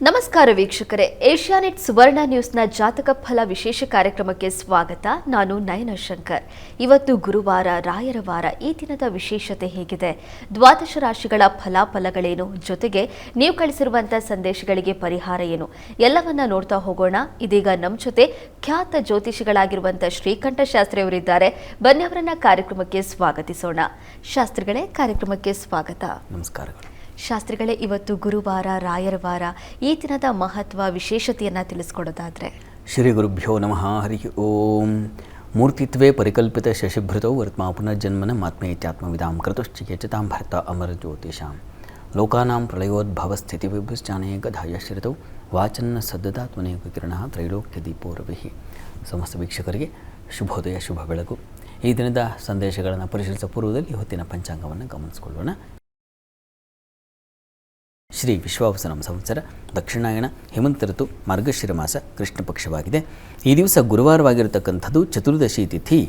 ನಮಸ್ಕಾರ ವೀಕ್ಷಕರೇ, ಏಷ್ಯಾನೆಟ್ ಸುವರ್ಣ ನ್ಯೂಸ್ನ ಜಾತಕ ಫಲ ವಿಶೇಷ ಕಾರ್ಯಕ್ರಮಕ್ಕೆ ಸ್ವಾಗತ. ನಾನು ನಯನ ಶಂಕರ್. ಇವತ್ತು ಗುರುವಾರ, ರಾಯರ ವಾರ. ಈ ದಿನದ ವಿಶೇಷತೆ ಹೇಗಿದೆ, ದ್ವಾದಶ ರಾಶಿಗಳ ಫಲಾಫಲಗಳೇನು, ಜೊತೆಗೆ ನೀವು ಕಳಿಸಿರುವಂತಹ ಸಂದೇಶಗಳಿಗೆ ಪರಿಹಾರ ಏನು, ಎಲ್ಲವನ್ನ ನೋಡ್ತಾ ಹೋಗೋಣ. ಇದೀಗ ನಮ್ಮ ಜೊತೆ ಖ್ಯಾತ ಜ್ಯೋತಿಷಿಗಳಾಗಿರುವಂತಹ ಶ್ರೀಕಂಠ ಶಾಸ್ತ್ರಿ ಅವರಿದ್ದಾರೆ. ಬನ್ನಿ ಅವರನ್ನ ಕಾರ್ಯಕ್ರಮಕ್ಕೆ ಸ್ವಾಗತಿಸೋಣ. ಶಾಸ್ತ್ರಿಗಳೇ, ಕಾರ್ಯಕ್ರಮಕ್ಕೆ ಸ್ವಾಗತ. ನಮಸ್ಕಾರಗಳು. ಶಾಸ್ತ್ರಿಗಳೇ, ಇವತ್ತು ಗುರುವಾರ, ರಾಯರ ವಾರ. ಈ ದಿನದ ಮಹತ್ವ, ವಿಶೇಷತೆಯನ್ನು ತಿಳಿಸ್ಕೊಡೋದಾದ್ರೆ? ಶ್ರೀ ಗುರುಭ್ಯೋ ನಮಃ. ಹರಿ ಓಂ. ಮೂರ್ತಿತ್ವೇ ಪರಿಕಲ್ಪಿತ ಶಶಿಭೃತೌ ವರ್ತ್ಮಾ ಪುನರ್ಜನ್ಮನ ಮಾತ್ಮೇತ್ಯಾತ್ಮವಿದಾಂ ಕೃತಶ್ಚಿಕೇಚತಾಂ ಭರ್ತ ಅಮರ ಜ್ಯೋತಿಷಾಂ ಲೋಕಾನಾಂ ಪ್ರಳಯೋದ್ಭವಸ್ಥಿತಿ ವಿಭುಶ್ಚಾನೇಕಧಾಯ ಶ್ರಿತೌ ವಾಚನ್ನ ಸದ್ದದಾತ್ಮನೇಕ ಕಿರಣಃ ತ್ರೈಲೋಕ್ಯ ದೀಪೋರವಿಃ. ಸಮಸ್ತ ವೀಕ್ಷಕರಿಗೆ ಶುಭೋದಯ, ಶುಭ ಬೆಳಕು. ಈ ದಿನದ ಸಂದೇಶಗಳನ್ನು ಪರಿಶೀಲಿಸುವ ಪೂರ್ವದಲ್ಲಿ ಹೊತ್ತಿನ ಪಂಚಾಂಗವನ್ನು ಗಮನಿಸಿಕೊಳ್ಳೋಣ. ಶ್ರೀ ವಿಶ್ವಾವಸನಂ ಸಂವತ್ಸರ, ದಕ್ಷಿಣಾಯಣ, ಹೇಮಂತ ಋತು, ಮಾರ್ಗಶಿರ ಮಾಸ, ಕೃಷ್ಣ ಪಕ್ಷವಾಗಿದೆ. ಈ ದಿವಸ ಗುರುವಾರವಾಗಿರತಕ್ಕಂಥದ್ದು. ಚತುರ್ದಶಿ ತಿಥಿ,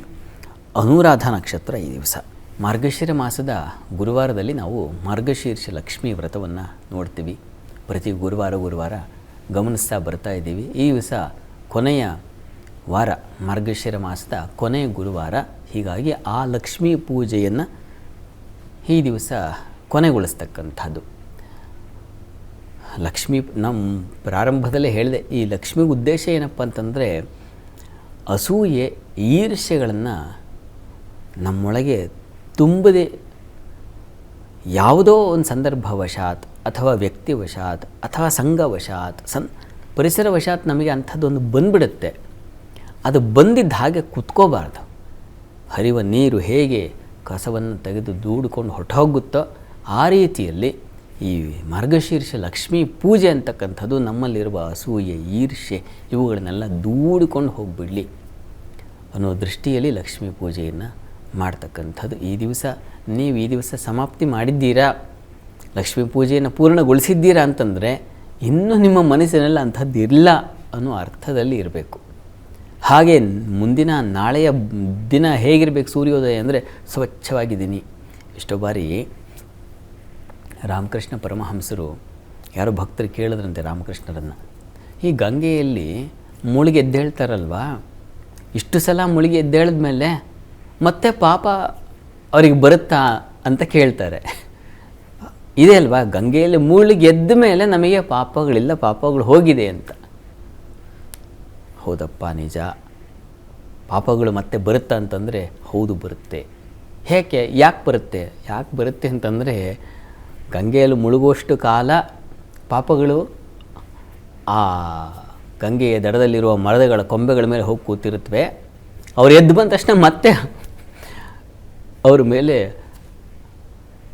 ಅನುರಾಧ ನಕ್ಷತ್ರ. ಈ ದಿವಸ ಮಾರ್ಗಶಿರ ಮಾಸದ ಗುರುವಾರದಲ್ಲಿ ನಾವು ಮಾರ್ಗಶೀರ್ಷ ಲಕ್ಷ್ಮೀ ವ್ರತವನ್ನು ನೋಡ್ತೀವಿ. ಪ್ರತಿ ಗುರುವಾರ ಗಮನಿಸ್ತಾ ಬರ್ತಾ ಇದ್ದೀವಿ. ಈ ದಿವಸ ಕೊನೆಯ ವಾರ, ಮಾರ್ಗಶಿರ ಮಾಸದ ಕೊನೆಯ ಗುರುವಾರ. ಹೀಗಾಗಿ ಆ ಲಕ್ಷ್ಮೀ ಪೂಜೆಯನ್ನು ಈ ದಿವಸ ಕೊನೆಗೊಳಿಸ್ತಕ್ಕಂಥದ್ದು. ಲಕ್ಷ್ಮೀ, ನಮ್ಮ ಪ್ರಾರಂಭದಲ್ಲೇ ಹೇಳಿದೆ, ಈ ಲಕ್ಷ್ಮಿ ಉದ್ದೇಶ ಏನಪ್ಪ ಅಂತಂದರೆ ಅಸೂಯೆ, ಈರ್ಷ್ಯೆಗಳನ್ನು ನಮ್ಮೊಳಗೆ ತುಂಬದೆ ಯಾವುದೋ ಒಂದು ಸಂದರ್ಭವಶಾತ್ ಅಥವಾ ವ್ಯಕ್ತಿವಶಾತ್ ಅಥವಾ ಸಂಘವಶಾತ್ ಪರಿಸರವಶಾತ್ ನಮಗೆ ಅಂಥದ್ದೊಂದು ಬಂದುಬಿಡುತ್ತೆ. ಅದು ಬಂದಿದ್ದ ಹಾಗೆ ಕುತ್ಕೋಬಾರ್ದು. ಹರಿವ ನೀರು ಹೇಗೆ ಕಸವನ್ನು ತೆಗೆದು ದೂಡಿಕೊಂಡು ಹೊರಟೋಗುತ್ತೋ ಆ ರೀತಿಯಲ್ಲಿ ಈ ಮಾರ್ಗಶೀರ್ಷ ಲಕ್ಷ್ಮೀ ಪೂಜೆ ಅಂತಕ್ಕಂಥದ್ದು ನಮ್ಮಲ್ಲಿರುವ ಅಸೂಯೆ, ಈರ್ಷ್ಯೆ ಇವುಗಳನ್ನೆಲ್ಲ ದೂಡಿಕೊಂಡು ಹೋಗಿಬಿಡಲಿ ಅನ್ನೋ ದೃಷ್ಟಿಯಲ್ಲಿ ಲಕ್ಷ್ಮೀ ಪೂಜೆಯನ್ನು ಮಾಡ್ತಕ್ಕಂಥದ್ದು. ಈ ದಿವಸ ಸಮಾಪ್ತಿ ಮಾಡಿದ್ದೀರಾ, ಲಕ್ಷ್ಮೀ ಪೂಜೆಯನ್ನು ಪೂರ್ಣಗೊಳಿಸಿದ್ದೀರಾ ಅಂತಂದರೆ ಇನ್ನೂ ನಿಮ್ಮ ಮನಸ್ಸಿನಲ್ಲಿ ಅಂಥದ್ದು ಇಲ್ಲ ಅನ್ನೋ ಅರ್ಥದಲ್ಲಿ ಇರಬೇಕು. ಹಾಗೆ ಮುಂದಿನ ನಾಳೆಯ ದಿನ ಹೇಗಿರಬೇಕು, ಸೂರ್ಯೋದಯ ಅಂದರೆ ಸ್ವಚ್ಛವಾಗಿದ್ದೀನಿ. ಎಷ್ಟೋ ಬಾರಿ ರಾಮಕೃಷ್ಣ ಪರಮಹಂಸರು ಯಾರೋ ಭಕ್ತರು ಕೇಳಿದ್ರಂತೆ ರಾಮಕೃಷ್ಣರನ್ನು, ಈ ಗಂಗೆಯಲ್ಲಿ ಮುಳುಗಿ ಎದ್ದೇಳ್ತಾರಲ್ವ, ಇಷ್ಟು ಸಲ ಮುಳುಗಿ ಎದ್ದೇಳಿದ ಮೇಲೆ ಮತ್ತೆ ಪಾಪ ಅವ್ರಿಗೆ ಬರುತ್ತಾ ಅಂತ ಕೇಳ್ತಾರೆ. ಇದೆ ಅಲ್ವಾ, ಗಂಗೆಯಲ್ಲಿ ಮುಳುಗಿ ಎದ್ದ ಮೇಲೆ ನಮಗೆ ಪಾಪಗಳಿಲ್ಲ, ಪಾಪಗಳು ಹೋಗಿದೆ ಅಂತ. ಹೌದಪ್ಪ, ನಿಜ. ಪಾಪಗಳು ಮತ್ತೆ ಬರುತ್ತಾ ಅಂತಂದರೆ ಹೌದು, ಬರುತ್ತೆ. ಯಾಕೆ ಬರುತ್ತೆ ಅಂತಂದರೆ ಗಂಗೆಯಲ್ಲಿ ಮುಳುಗುವಷ್ಟು ಕಾಲ ಪಾಪಗಳು ಆ ಗಂಗೆಯ ದಡದಲ್ಲಿರುವ ಮರಗಳ ಕೊಂಬೆಗಳ ಮೇಲೆ ಹೋಗಿ ಕೂತಿರುತ್ತವೆ. ಅವ್ರು ಎದ್ದು ಬಂದ ತಕ್ಷಣ ಮತ್ತೆ ಅವ್ರ ಮೇಲೆ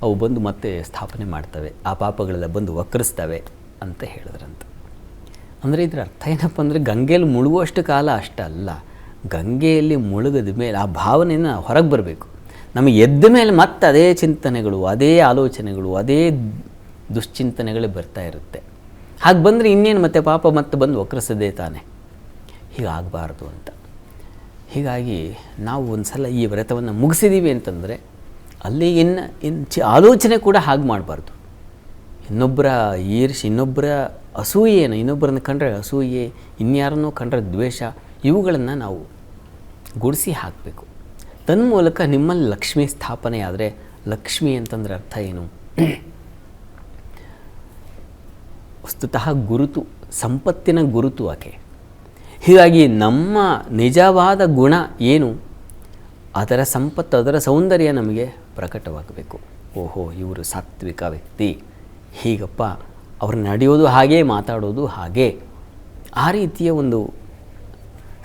ಅವು ಬಂದು ಮತ್ತೆ ಸ್ಥಾಪನೆ ಮಾಡ್ತವೆ, ಆ ಪಾಪಗಳೆಲ್ಲ ಬಂದು ವಕ್ರಿಸ್ತವೆ ಅಂತ ಹೇಳಿದ್ರಂತ. ಅಂದರೆ ಇದರ ಅರ್ಥ ಏನಪ್ಪ ಅಂದರೆ ಗಂಗೆಯಲ್ಲಿ ಮುಳುಗುವಷ್ಟು ಕಾಲ ಅಷ್ಟಲ್ಲ, ಗಂಗೆಯಲ್ಲಿ ಮುಳುಗಿದ ಮೇಲೆ ಆ ಭಾವನೆಯನ್ನು ಹೊರಗೆ ಬರಬೇಕು. ನಮಗೆ ಎದ್ದ ಮೇಲೆ ಮತ್ತೆ ಅದೇ ಚಿಂತನೆಗಳು, ಅದೇ ಆಲೋಚನೆಗಳು, ಅದೇ ದುಶ್ಚಿಂತನೆಗಳೇ ಬರ್ತಾ ಇರುತ್ತೆ. ಹಾಗೆ ಬಂದರೆ ಇನ್ನೇನು ಮತ್ತೆ ಪಾಪ ಮತ್ತೆ ಬಂದು ವಕ್ರಿಸದೇ ತಾನೆ. ಹೀಗಾಗಬಾರ್ದು ಅಂತ. ಹೀಗಾಗಿ ನಾವು ಒಂದು ಸಲ ಈ ವ್ರತವನ್ನು ಮುಗಿಸಿದ್ದೀವಿ ಅಂತಂದರೆ ಅಲ್ಲಿ ಇನ್ನು ಆಲೋಚನೆ ಕೂಡ ಹಾಗೆ ಮಾಡಬಾರ್ದು. ಇನ್ನೊಬ್ಬರ ಈರ್ಷೆ, ಇನ್ನೊಬ್ಬರ ಅಸೂಯೆಯನ್ನು, ಇನ್ನೊಬ್ಬರನ್ನು ಕಂಡ್ರೆ ಅಸೂಯೆ, ಇನ್ಯಾರನ್ನೋ ಕಂಡ್ರೆ ದ್ವೇಷ, ಇವುಗಳನ್ನು ನಾವು ಗುಡಿಸಿ ಹಾಕಬೇಕು. ತನ್ಮೂಲಕ ನಿಮ್ಮಲ್ಲಿ ಲಕ್ಷ್ಮೀ ಸ್ಥಾಪನೆ ಆದರೆ, ಲಕ್ಷ್ಮಿ ಅಂತಂದ್ರೆ ಅರ್ಥ ಏನು? ವಸ್ತುತಃ ಗುರುತು, ಸಂಪತ್ತಿನ ಗುರುತು ಆಕೆ. ಹೀಗಾಗಿ ನಮ್ಮ ನಿಜವಾದ ಗುಣ ಏನು, ಅದರ ಸಂಪತ್ತು, ಅದರ ಸೌಂದರ್ಯ ನಮಗೆ ಪ್ರಕಟವಾಗಬೇಕು. ಓಹೋ, ಇವರು ಸಾತ್ವಿಕ ವ್ಯಕ್ತಿ, ಹೀಗಪ್ಪ ಅವ್ರು ನಡೆಯೋದು ಹಾಗೆ, ಮಾತಾಡೋದು ಹಾಗೆ, ಆ ರೀತಿಯ ಒಂದು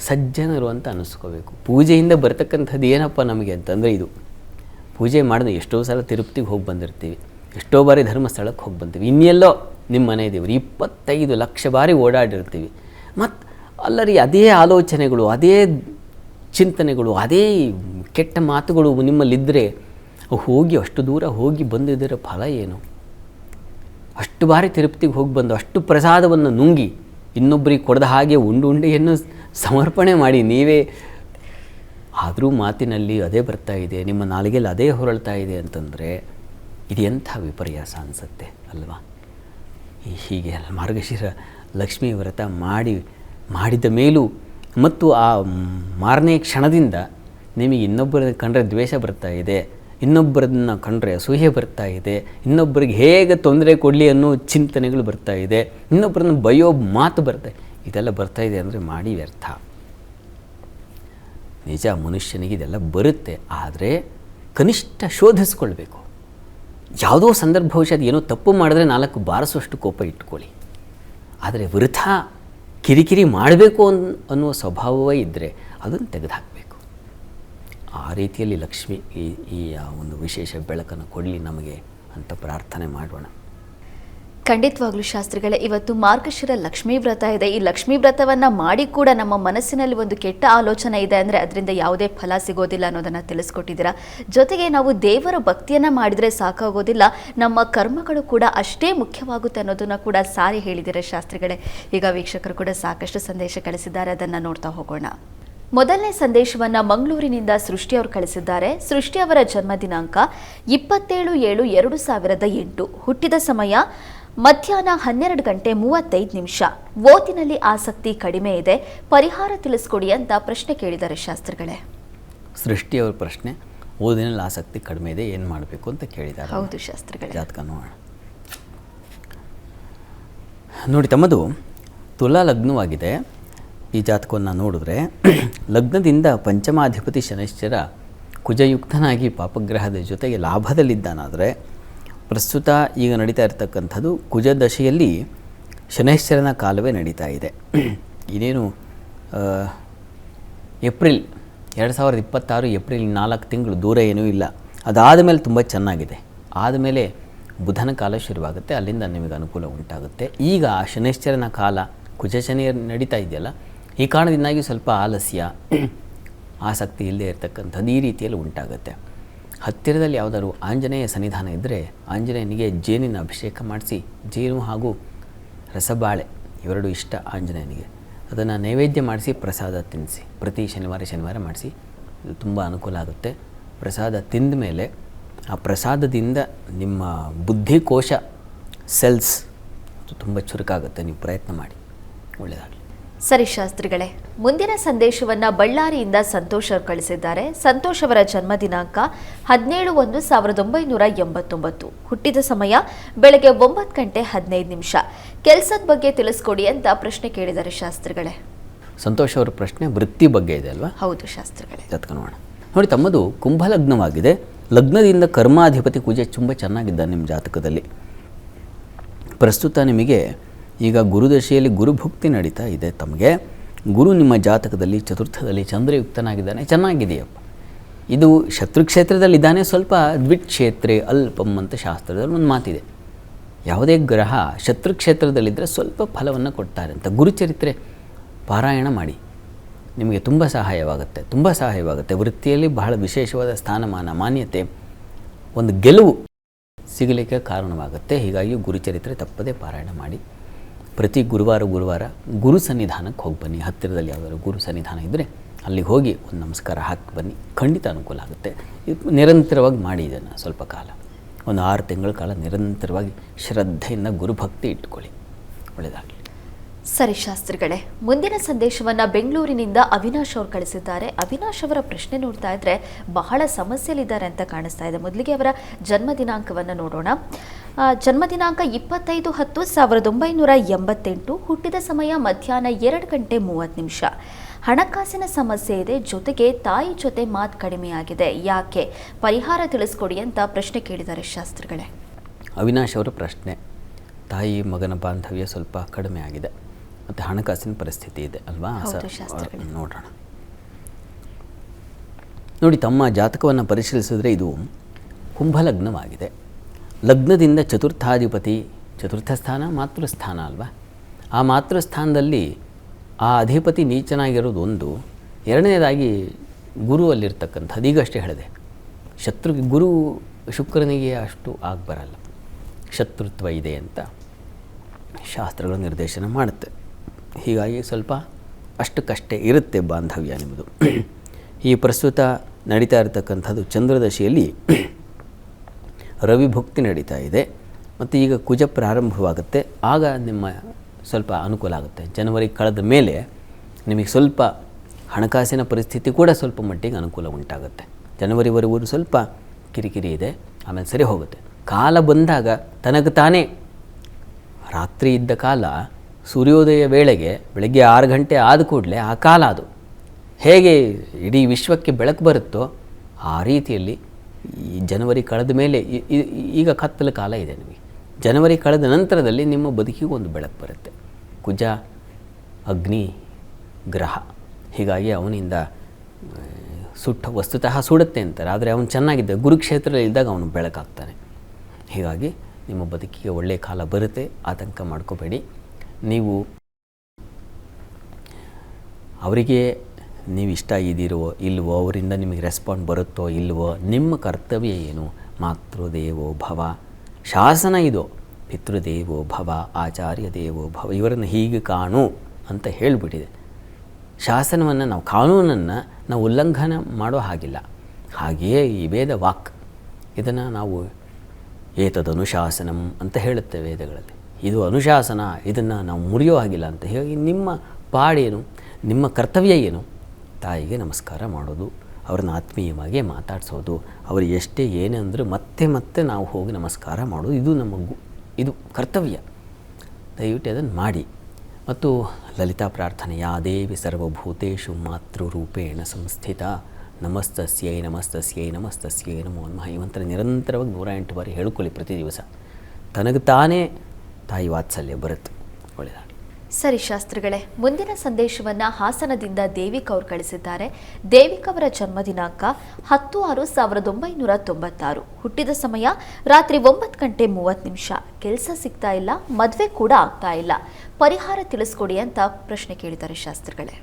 ಸಜ್ಜನರು ಅಂತ ಅನ್ನಿಸ್ಕೋಬೇಕು. ಪೂಜೆಯಿಂದ ಬರ್ತಕ್ಕಂಥದ್ದು ಏನಪ್ಪ ನಮಗೆ ಅಂತಂದರೆ ಇದು. ಪೂಜೆ ಮಾಡಿದ್ರೆ ಎಷ್ಟೋ ಸಲ ತಿರುಪತಿಗೆ ಹೋಗಿ ಬಂದಿರ್ತೀವಿ, ಎಷ್ಟೋ ಬಾರಿ ಧರ್ಮಸ್ಥಳಕ್ಕೆ ಹೋಗಿ ಬಂತೀವಿ, ಇನ್ನೆಲ್ಲೋ ನಿಮ್ಮ ಮನೆ ದೇವರು 25 ಲಕ್ಷ ಬಾರಿ ಓಡಾಡಿರ್ತೀವಿ. ಮತ್ತು ಅಲ್ಲರಿ ಅದೇ ಆಲೋಚನೆಗಳು, ಅದೇ ಚಿಂತನೆಗಳು, ಅದೇ ಕೆಟ್ಟ ಮಾತುಗಳು ನಿಮ್ಮಲ್ಲಿದ್ದರೆ ಹೋಗಿ ಅಷ್ಟು ದೂರ ಹೋಗಿ ಬಂದಿದ್ದರ ಫಲ ಏನು? ಅಷ್ಟು ಬಾರಿ ತಿರುಪತಿಗೆ ಹೋಗಿ ಬಂದು ಅಷ್ಟು ಪ್ರಸಾದವನ್ನು ನುಂಗಿ ಇನ್ನೊಬ್ಬರಿಗೆ ಕೊಡದ ಹಾಗೆ ಉಂಡೆಯನ್ನು ಸಮರ್ಪಣೆ ಮಾಡಿ ನೀವೇ ಆದರೂ ಮಾತಿನಲ್ಲಿ ಅದೇ ಬರ್ತಾ ಇದೆ, ನಿಮ್ಮ ನಾಲಿಗೆಯಲ್ಲಿ ಅದೇ ಹೊರಳ್ತಾ ಇದೆ ಅಂತಂದರೆ ಇದು ಎಂಥ ವಿಪರ್ಯಾಸ ಅನಿಸುತ್ತೆ ಅಲ್ವಾ? ಹೀಗೆ ಮಾರ್ಗಶಿರ ಲಕ್ಷ್ಮೀ ವ್ರತ ಮಾಡಿದ ಮೇಲೂ ಮತ್ತು ಆ ಮಾರನೇ ಕ್ಷಣದಿಂದ ನಿಮಗೆ ಇನ್ನೊಬ್ಬರನ್ನ ಕಂಡ್ರೆ ದ್ವೇಷ ಬರ್ತಾ ಇದೆ, ಇನ್ನೊಬ್ಬರನ್ನ ಕಂಡ್ರೆ ಅಸೂಯೆ ಬರ್ತಾ ಇದೆ, ಇನ್ನೊಬ್ಬರಿಗೆ ಹೇಗೆ ತೊಂದರೆ ಕೊಡಲಿ ಅನ್ನೋ ಚಿಂತನೆಗಳು ಬರ್ತಾ ಇದೆ, ಇನ್ನೊಬ್ಬರನ್ನ ಬಯೋ ಮಾತು ಬರ್ತಾ ಇದೆಲ್ಲ ಬರ್ತಾ ಇದೆ ಅಂದರೆ ಮಾಡಿ ವ್ಯರ್ಥ. ನಿಜ, ಮನುಷ್ಯನಿಗೆ ಇದೆಲ್ಲ ಬರುತ್ತೆ, ಆದರೆ ಕನಿಷ್ಠ ಶೋಧಿಸ್ಕೊಳ್ಬೇಕು. ಯಾವುದೋ ಸಂದರ್ಭವಶಾತ್ ಏನೋ ತಪ್ಪು ಮಾಡಿದ್ರೆ 4 ಬಾರಿಸುವಷ್ಟು ಕೋಪ ಇಟ್ಕೊಳ್ಳಿ. ಆದರೆ ವೃಥಾ ಕಿರಿಕಿರಿ ಮಾಡಬೇಕು ಅನ್ನುವ ಸ್ವಭಾವವೇ ಇದ್ದರೆ ಅದನ್ನು ತೆಗೆದುಹಾಕಬೇಕು. ಆ ರೀತಿಯಲ್ಲಿ ಲಕ್ಷ್ಮಿ ಈ ಒಂದು ವಿಶೇಷ ಬೆಳಕನ್ನು ಕೊಡಲಿ ನಮಗೆ ಅಂತ ಪ್ರಾರ್ಥನೆ ಮಾಡೋಣ. ಖಂಡಿತವಾಗ್ಲೂ ಶಾಸ್ತ್ರಿಗಳೇ, ಇವತ್ತು ಮಾರ್ಗಶಿರ ಲಕ್ಷ್ಮೀ ವ್ರತ ಇದೆ. ಈ ಲಕ್ಷ್ಮೀ ವ್ರತವನ್ನು ಮಾಡಿ ಕೂಡ ನಮ್ಮ ಮನಸ್ಸಿನಲ್ಲಿ ಒಂದು ಕೆಟ್ಟ ಆಲೋಚನೆ ಇದೆ ಅಂದರೆ ಅದರಿಂದ ಯಾವುದೇ ಫಲ ಸಿಗೋದಿಲ್ಲ ಅನ್ನೋದನ್ನು ತಿಳಿಸ್ಕೊಟ್ಟಿದ್ದೀರಾ. ಜೊತೆಗೆ ನಾವು ದೇವರ ಭಕ್ತಿಯನ್ನು ಮಾಡಿದರೆ ಸಾಕಾಗೋದಿಲ್ಲ, ನಮ್ಮ ಕರ್ಮಗಳು ಕೂಡ ಅಷ್ಟೇ ಮುಖ್ಯವಾಗುತ್ತೆ ಅನ್ನೋದನ್ನು ಕೂಡ ಸಾರಿ ಹೇಳಿದ್ದೀರಾ ಶಾಸ್ತ್ರಿಗಳೇ. ಈಗ ವೀಕ್ಷಕರು ಕೂಡ ಸಾಕಷ್ಟು ಸಂದೇಶ ಕಳಿಸಿದ್ದಾರೆ, ಅದನ್ನು ನೋಡ್ತಾ ಹೋಗೋಣ. ಮೊದಲನೇ ಸಂದೇಶವನ್ನು ಮಂಗಳೂರಿನಿಂದ ಸೃಷ್ಟಿ ಅವರು ಕಳಿಸಿದ್ದಾರೆ. ಸೃಷ್ಟಿ ಅವರ ಜನ್ಮ ದಿನಾಂಕ 27/7/2008. ಹುಟ್ಟಿದ ಸಮಯ ಮಧ್ಯಾಹ್ನ 12:35. ಓದಿನಲ್ಲಿ ಆಸಕ್ತಿ ಕಡಿಮೆ ಇದೆ, ಪರಿಹಾರ ತಿಳಿಸ್ಕೊಡಿ ಅಂತ ಪ್ರಶ್ನೆ ಕೇಳಿದ್ದಾರೆ ಶಾಸ್ತ್ರಿಗಳೇ. ಸೃಷ್ಟಿಯವರ ಪ್ರಶ್ನೆ, ಓದಿನಲ್ಲಿ ಆಸಕ್ತಿ ಕಡಿಮೆ ಇದೆ, ಏನು ಮಾಡಬೇಕು ಅಂತ ಕೇಳಿದ್ದಾರೆ. ಹೌದು ಶಾಸ್ತ್ರಿಗಳೇ. ಜಾತಕ ನೋಡೋಣ. ನೋಡಿ, ತಮ್ಮದು ತುಲಾ ಲಗ್ನವಾಗಿದೆ. ಈ ಜಾತಕವನ್ನು ನೋಡಿದ್ರೆ ಲಗ್ನದಿಂದ ಪಂಚಮಾಧಿಪತಿ ಶನೈಶ್ಚರ ಕುಜಯುಕ್ತನಾಗಿ ಪಾಪಗ್ರಹದ ಜೊತೆಗೆ ಲಾಭದಲ್ಲಿದ್ದಾನಾದರೆ, ಪ್ರಸ್ತುತ ಈಗ ನಡೀತಾ ಇರತಕ್ಕಂಥದ್ದು ಕುಜದಶೆಯಲ್ಲಿ ಶನೈಶ್ಚರನ ಕಾಲವೇ ನಡೀತಾ ಇದೆ. ಇನ್ನೇನು ಏಪ್ರಿಲ್ 2026 ಏಪ್ರಿಲ್ 4 ತಿಂಗಳು ದೂರ ಏನೂ ಇಲ್ಲ. ಅದಾದ ಮೇಲೆ ತುಂಬ ಚೆನ್ನಾಗಿದೆ. ಆದಮೇಲೆ ಬುಧನ ಕಾಲ ಶುರುವಾಗುತ್ತೆ, ಅಲ್ಲಿಂದ ನಿಮಗೆ ಅನುಕೂಲ ಉಂಟಾಗುತ್ತೆ. ಈಗ ಶನೈಶ್ಚರನ ಕಾಲ ಕುಜ ಶನಿ ನಡೀತಾ ಇದೆಯಲ್ಲ, ಈ ಕಾರಣದಿಂದಾಗಿ ಸ್ವಲ್ಪ ಆಲಸ್ಯ, ಆಸಕ್ತಿ ಇಲ್ಲದೆ ಇರತಕ್ಕಂಥದ್ದು ಈ ರೀತಿಯಲ್ಲಿ ಉಂಟಾಗುತ್ತೆ. ಹತ್ತಿರದಲ್ಲಿ ಯಾವುದಾದ್ರು ಆಂಜನೇಯ ಸನ್ನಿಧಾನ ಇದ್ದರೆ ಆಂಜನೇಯನಿಗೆ ಜೇನಿನ ಅಭಿಷೇಕ ಮಾಡಿಸಿ, ಜೇನು ಹಾಗೂ ರಸಬಾಳೆ ಇವೆರಡು ಇಷ್ಟ ಆಂಜನೇಯನಿಗೆ, ಅದನ್ನು ನೈವೇದ್ಯ ಮಾಡಿಸಿ ಪ್ರಸಾದ ತಿನ್ನಿಸಿ. ಪ್ರತಿ ಶನಿವಾರ ಮಾಡಿಸಿ, ಇದು ತುಂಬ ಅನುಕೂಲ ಆಗುತ್ತೆ. ಪ್ರಸಾದ ತಿಂದ ಮೇಲೆ ಆ ಪ್ರಸಾದದಿಂದ ನಿಮ್ಮ ಬುದ್ಧಿಕೋಶ ಸೆಲ್ಸ್ ಅದು ತುಂಬ ಚುರುಕಾಗುತ್ತೆ. ನೀವು ಪ್ರಯತ್ನ ಮಾಡಿ, ಒಳ್ಳೆಯದಾಗಲಿ. ಸರಿ ಶಾಸ್ತ್ರಿಗಳೇ, ಮುಂದಿನ ಸಂದೇಶವನ್ನು ಬಳ್ಳಾರಿಯಿಂದ ಸಂತೋಷ್ ಅವರು ಕಳಿಸಿದ್ದಾರೆ. ಸಂತೋಷ್ ಅವರ ಜನ್ಮ ದಿನಾಂಕ 17/1/1989. ಹುಟ್ಟಿದ ಸಮಯ ಬೆಳಗ್ಗೆ 9:15. ಕೆಲಸದ ಬಗ್ಗೆ ತಿಳಿಸ್ಕೊಡಿ ಅಂತ ಪ್ರಶ್ನೆ ಕೇಳಿದ್ದಾರೆ ಶಾಸ್ತ್ರಿಗಳೇ. ಸಂತೋಷ್ ಅವರ ಪ್ರಶ್ನೆ ವೃತ್ತಿ ಬಗ್ಗೆ ಇದೆ ಅಲ್ವಾ? ಹೌದು ಶಾಸ್ತ್ರಿಗಳೇ. ಜಾತಕ ನೋಡೋಣ. ನೋಡಿ, ತಮ್ಮದು ಕುಂಭ ಲಗ್ನವಾಗಿದೆ. ಲಗ್ನದಿಂದ ಕರ್ಮಾಧಿಪತಿ ಕುಜ ತುಂಬ ಚೆನ್ನಾಗಿದ್ದಾನೆ ನಿಮ್ಮ ಜಾತಕದಲ್ಲಿ. ಪ್ರಸ್ತುತ ನಿಮಗೆ ಈಗ ಗುರುದಶೆಯಲ್ಲಿ ಗುರುಭುಕ್ತಿ ನಡೀತಾ ಇದೆ. ತಮಗೆ ಗುರು ನಿಮ್ಮ ಜಾತಕದಲ್ಲಿ ಚತುರ್ಥದಲ್ಲಿ ಚಂದ್ರಯುಕ್ತನಾಗಿದ್ದಾನೆ, ಚೆನ್ನಾಗಿದೆಯಪ್ಪ. ಇದು ಶತ್ರುಕ್ಷೇತ್ರದಲ್ಲಿದ್ದಾನೆ, ಸ್ವಲ್ಪ ದ್ವಿಕ್ಷೇತ್ರೇ ಅಲ್ಪಂ ಅಂತ ಶಾಸ್ತ್ರದಲ್ಲಿ ಒಂದು ಮಾತಿದೆ. ಯಾವುದೇ ಗ್ರಹ ಶತ್ರುಕ್ಷೇತ್ರದಲ್ಲಿದ್ದರೆ ಸ್ವಲ್ಪ ಫಲವನ್ನು ಕೊಡ್ತಾರೆ ಅಂತ. ಗುರುಚರಿತ್ರೆ ಪಾರಾಯಣ ಮಾಡಿ, ನಿಮಗೆ ತುಂಬ ಸಹಾಯವಾಗುತ್ತೆ. ವೃತ್ತಿಯಲ್ಲಿ ಬಹಳ ವಿಶೇಷವಾದ ಸ್ಥಾನಮಾನ, ಮಾನ್ಯತೆ, ಒಂದು ಗೆಲುವು ಸಿಗಲಿಕ್ಕೆ ಕಾರಣವಾಗುತ್ತೆ. ಹೀಗಾಗಿ ಗುರುಚರಿತ್ರೆ ತಪ್ಪದೇ ಪಾರಾಯಣ ಮಾಡಿ. ಪ್ರತಿ ಗುರುವಾರ ಗುರು ಸನ್ನಿಧಾನಕ್ಕೆ ಹೋಗಿ ಬನ್ನಿ. ಹತ್ತಿರದಲ್ಲಿ ಯಾವುದಾದ್ರು ಗುರು ಸನ್ನಿಧಾನ ಇದ್ದರೆ ಅಲ್ಲಿಗೆ ಹೋಗಿ ಒಂದು ನಮಸ್ಕಾರ ಹಾಕಿ ಬನ್ನಿ, ಖಂಡಿತ ಅನುಕೂಲ ಆಗುತ್ತೆ. ನಿರಂತರವಾಗಿ ಮಾಡಿ ಇದನ್ನು ಸ್ವಲ್ಪ ಕಾಲ, ಒಂದು 6 ತಿಂಗಳ ಕಾಲ ನಿರಂತರವಾಗಿ ಶ್ರದ್ಧೆಯಿಂದ ಗುರುಭಕ್ತಿ ಇಟ್ಕೊಳ್ಳಿ, ಒಳ್ಳೆಯದಾಗಲಿ. ಸರಿ ಶಾಸ್ತ್ರಿಗಳೇ, ಮುಂದಿನ ಸಂದೇಶವನ್ನು ಬೆಂಗಳೂರಿನಿಂದ ಅವಿನಾಶ್ ಅವರು ಕಳಿಸಿದ್ದಾರೆ. ಅವಿನಾಶ್ ಅವರ ಪ್ರಶ್ನೆ ನೋಡ್ತಾ ಇದ್ರೆ ಬಹಳ ಸಮಸ್ಯೆಯಲ್ಲಿದ್ದಾರೆ ಅಂತ ಕಾಣಿಸ್ತಾ ಇದೆ. ಮೊದಲಿಗೆ ಅವರ ಜನ್ಮ ದಿನಾಂಕವನ್ನು ನೋಡೋಣ. ಜನ್ಮ ದಿನಾಂಕ 25/10/1988. ಹುಟ್ಟಿದ ಸಮಯ ಮಧ್ಯಾಹ್ನ 2:30. ಹಣಕಾಸಿನ ಸಮಸ್ಯೆ ಇದೆ, ಜೊತೆಗೆ ತಾಯಿ ಜೊತೆ ಮಾತು ಕಡಿಮೆಯಾಗಿದೆ. ಯಾಕೆ? ಪರಿಹಾರ ತಿಳಿಸ್ಕೊಡಿ ಅಂತ ಪ್ರಶ್ನೆ ಕೇಳಿದ್ದಾರೆ ಶಾಸ್ತ್ರಿಗಳೇ. ಅವಿನಾಶ್ ಅವರ ಪ್ರಶ್ನೆ, ತಾಯಿ ಮಗನ ಬಾಂಧವ್ಯ ಸ್ವಲ್ಪ ಕಡಿಮೆ ಆಗಿದೆ ಮತ್ತು ಹಣಕಾಸಿನ ಪರಿಸ್ಥಿತಿ ಇದೆ ಅಲ್ವಾ? ನೋಡೋಣ. ನೋಡಿ, ತಮ್ಮ ಜಾತಕವನ್ನು ಪರಿಶೀಲಿಸಿದ್ರೆ ಇದು ಕುಂಭಲಗ್ನವಾಗಿದೆ. ಲಗ್ನದಿಂದ ಚತುರ್ಥಾಧಿಪತಿ, ಚತುರ್ಥ ಸ್ಥಾನ ಮಾತೃಸ್ಥಾನ ಅಲ್ವಾ? ಆ ಮಾತೃಸ್ಥಾನದಲ್ಲಿ ಆ ಅಧಿಪತಿ ನೀಚನಾಗಿರೋದು ಒಂದು. ಎರಡನೇದಾಗಿ ಗುರು ಅಲ್ಲಿರ್ತಕ್ಕಂಥದ್ದು, ಈಗಷ್ಟೇ ಹೇಳಿದೆ, ಗುರು ಶುಕ್ರನಿಗೆ ಅಷ್ಟು ಆಗಬರಲ್ಲ, ಶತ್ರುತ್ವ ಇದೆ ಅಂತ ಶಾಸ್ತ್ರಗಳು ನಿರ್ದೇಶನ ಮಾಡುತ್ತೆ. ಹೀಗಾಗಿ ಸ್ವಲ್ಪ ಅಷ್ಟಕ್ಕಷ್ಟೇ ಇರುತ್ತೆ ಬಾಂಧವ್ಯ ನಿಮ್ಮದು. ಈ ಪ್ರಸ್ತುತ ನಡೀತಾ ಇರತಕ್ಕಂಥದ್ದು ಚಂದ್ರದಶೆಯಲ್ಲಿ ರವಿಭುಕ್ತಿ ನಡೀತಾ ಇದೆ. ಮತ್ತು ಈಗ ಕುಜ ಪ್ರಾರಂಭವಾಗುತ್ತೆ, ಆಗ ನಿಮ್ಮ ಸ್ವಲ್ಪ ಅನುಕೂಲ ಆಗುತ್ತೆ. ಜನವರಿ ಕಳೆದ ಮೇಲೆ ನಿಮಗೆ ಸ್ವಲ್ಪ ಹಣಕಾಸಿನ ಪರಿಸ್ಥಿತಿ ಕೂಡ ಸ್ವಲ್ಪ ಮಟ್ಟಿಗೆ ಅನುಕೂಲ ಉಂಟಾಗುತ್ತೆ. ಜನವರಿವರೆಗೂ ಸ್ವಲ್ಪ ಕಿರಿಕಿರಿ ಇದೆ, ಆಮೇಲೆ ಸರಿ ಹೋಗುತ್ತೆ. ಕಾಲ ಬಂದಾಗ ತನಗೆ ತಾನೇ ರಾತ್ರಿ ಇದ್ದ ಕಾಲ ಸೂರ್ಯೋದಯ ವೇಳೆಗೆ ಬೆಳಗ್ಗೆ 6 ಗಂಟೆ ಆದ ಕೂಡಲೇ ಆ ಕಾಲ ಅದು ಹೇಗೆ ಇಡೀ ವಿಶ್ವಕ್ಕೆ ಬೆಳಕು ಬರುತ್ತೋ ಆ ರೀತಿಯಲ್ಲಿ ಈ ಜನವರಿ ಕಳೆದ ಮೇಲೆ ಈಗ ಕತ್ತಲ ಕಾಲ ಇದೆ ನಿಮಗೆ. ಜನವರಿ ಕಳೆದ ನಂತರದಲ್ಲಿ ನಿಮ್ಮ ಬದುಕಿಗೆ ಒಂದು ಬೆಳಕು ಬರುತ್ತೆ. ಕುಜ ಅಗ್ನಿ ಗ್ರಹ, ಹೀಗಾಗಿ ಅವನಿಂದ ವಸ್ತುತಃ ಸುಡುತ್ತೆ ಅಂತಾರೆ, ಆದರೆ ಅವನು ಚೆನ್ನಾಗಿದ್ದ ಗುರುಕ್ಷೇತ್ರದಲ್ಲಿ ಇದ್ದಾಗ ಅವನು ಬೆಳಕಾಗ್ತಾನೆ. ಹೀಗಾಗಿ ನಿಮ್ಮ ಬದುಕಿಗೆ ಒಳ್ಳೆಯ ಕಾಲ ಬರುತ್ತೆ, ಆತಂಕ ಮಾಡ್ಕೋಬೇಡಿ. ನೀವು ಅವರಿಗೆ ನೀವು ಇಷ್ಟ ಇದ್ದೀರೋ ಇಲ್ವೋ, ಅವರಿಂದ ನಿಮಗೆ ರೆಸ್ಪಾಂಡ್ ಬರುತ್ತೋ ಇಲ್ವೋ, ನಿಮ್ಮ ಕರ್ತವ್ಯ ಏನು? ಮಾತೃದೇವೋ ಭವ, ಶಾಸನ ಇದು. ಪಿತೃದೇವೋ ಭವ, ಆಚಾರ್ಯ ದೇವೋ ಭವ, ಇವರನ್ನು ಹೀಗೆ ಕಾಣು ಅಂತ ಹೇಳಿಬಿಟ್ಟಿದೆ. ಶಾಸನವನ್ನು ನಾವು, ಕಾನೂನನ್ನು ನಾವು ಉಲ್ಲಂಘನೆ ಮಾಡೋ ಹಾಗಿಲ್ಲ. ಹಾಗೆಯೇ ಈ ವೇದ ವಾಕ್, ಇದನ್ನು ನಾವು ಏತದನುಶಾಸನಂ ಅಂತ ಹೇಳುತ್ತೆ ವೇದಗಳಲ್ಲಿ. ಇದು ಅನುಶಾಸನ, ಇದನ್ನು ನಾವು ಮುರಿಯೋ ಹಾಗಿಲ್ಲ ಅಂತ. ಹೀಗಾಗಿ ನಿಮ್ಮ ಪಾಡೇನು, ನಿಮ್ಮ ಕರ್ತವ್ಯ ಏನು? ತಾಯಿಗೆ ನಮಸ್ಕಾರ ಮಾಡೋದು, ಅವ್ರನ್ನ ಆತ್ಮೀಯವಾಗಿ ಮಾತಾಡಿಸೋದು, ಅವರು ಎಷ್ಟೇ ಏನೇ ಅಂದರೂ ಮತ್ತೆ ಮತ್ತೆ ನಾವು ಹೋಗಿ ನಮಸ್ಕಾರ ಮಾಡೋದು, ಇದು ಇದು ಕರ್ತವ್ಯ. ದಯವಿಟ್ಟು ಅದನ್ನು ಮಾಡಿ. ಮತ್ತು ಲಲಿತಾ ಪ್ರಾರ್ಥನೆ, ಯಾ ದೇವಿ ಸರ್ವಭೂತೇಷು ಮಾತೃರೂಪೇಣ ಸಂಸ್ಥಿತ, ನಮಸ್ತಸ್ಯೈ ನಮಸ್ತಸ್ಯೈ ನಮಸ್ತಸ್ಯೈ ನಮೋ ನಮಃ. ಈ ಮಂತ್ರ ನಿರಂತರವಾಗಿ 108 ಬಾರಿ ಹೇಳ್ಕೊಳ್ಳಿ ಪ್ರತಿ ದಿವಸ. ತನಗೆ ತಾನೇ ತಾಯಿ ವಾತ್ಸಲ್ಯ ಬರುತ್ತೆ. ಒಳ್ಳೆಯದಾಗಲಿ. ಸರಿ ಶಾಸ್ತ್ರಿಗಳೇ, ಮುಂದಿನ ಸಂದೇಶವನ್ನು ಹಾಸನದಿಂದ ದೇವಿಕ್ ಅವರು ಕಳಿಸಿದ್ದಾರೆ. ದೇವಿಕ್ ಅವರ ಜನ್ಮ ದಿನಾಂಕ 10/6/1996. ಹುಟ್ಟಿದ ಸಮಯ ರಾತ್ರಿ 9 ಗಂಟೆ 30 ನಿಮಿಷ. ಕೆಲಸ ಸಿಗ್ತಾ ಇಲ್ಲ, ಮದುವೆ ಕೂಡ ಆಗ್ತಾ ಇಲ್ಲ, ಪರಿಹಾರ ತಿಳಿಸ್ಕೊಡಿ ಅಂತ ಪ್ರಶ್ನೆ ಕೇಳಿದ್ದಾರೆ ಶಾಸ್ತ್ರಿಗಳೇ.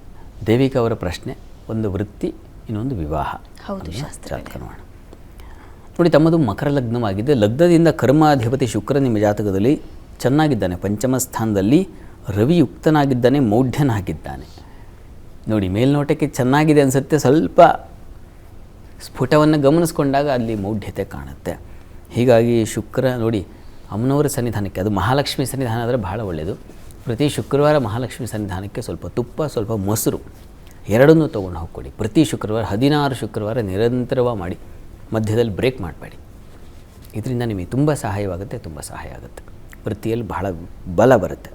ದೇವಿಕ್ ಅವರ ಪ್ರಶ್ನೆ, ಒಂದು ವೃತ್ತಿ, ಇನ್ನೊಂದು ವಿವಾಹ. ಹೌದು ಶಾಸ್ತ್ರ. ನೋಡಿ, ತಮ್ಮದು ಮಕರ ಲಗ್ನವಾಗಿದೆ. ಲಗ್ನದಿಂದ ಕರ್ಮಾಧಿಪತಿ ಶುಕ್ರ ನಿಮ್ಮ ಜಾತಕದಲ್ಲಿ ಚೆನ್ನಾಗಿದ್ದಾನೆ, ಪಂಚಮ ಸ್ಥಾನದಲ್ಲಿ ರವಿ ಯುಕ್ತನಾಗಿದ್ದಾನೆ, ಮೌಢ್ಯನಾಗಿದ್ದಾನೆ. ನೋಡಿ, ಮೇಲ್ನೋಟಕ್ಕೆ ಚೆನ್ನಾಗಿದೆ ಅನಿಸುತ್ತೆ, ಸ್ವಲ್ಪ ಸ್ಫುಟವನ್ನು ಗಮನಿಸ್ಕೊಂಡಾಗ ಅಲ್ಲಿ ಮೌಢ್ಯತೆ ಕಾಣುತ್ತೆ. ಹೀಗಾಗಿ ಶುಕ್ರ ನೋಡಿ, ಅಮ್ಮನವರ ಸನ್ನಿಧಾನಕ್ಕೆ, ಅದು ಮಹಾಲಕ್ಷ್ಮಿ ಸನ್ನಿಧಾನ ಆದರೆ ಬಹಳ ಒಳ್ಳೆಯದು. ಪ್ರತಿ ಶುಕ್ರವಾರ ಮಹಾಲಕ್ಷ್ಮಿ ಸನ್ನಿಧಾನಕ್ಕೆ ಸ್ವಲ್ಪ ತುಪ್ಪ, ಸ್ವಲ್ಪ ಮೊಸರು ಎರಡನ್ನೂ ತೊಗೊಂಡು ಹೋಗ್ಕೊಡಿ. ಪ್ರತಿ ಶುಕ್ರವಾರ 16 ಶುಕ್ರವಾರ ನಿರಂತರವಾಗಿ ಮಾಡಿ, ಮಧ್ಯದಲ್ಲಿ ಬ್ರೇಕ್ ಮಾಡಬೇಡಿ. ಇದರಿಂದ ನಿಮಗೆ ತುಂಬ ಸಹಾಯವಾಗುತ್ತೆ, ತುಂಬ ಸಹಾಯ ಆಗುತ್ತೆ. ವೃತ್ತಿಯಲ್ಲಿ ಬಹಳ ಬಲ ಬರುತ್ತೆ.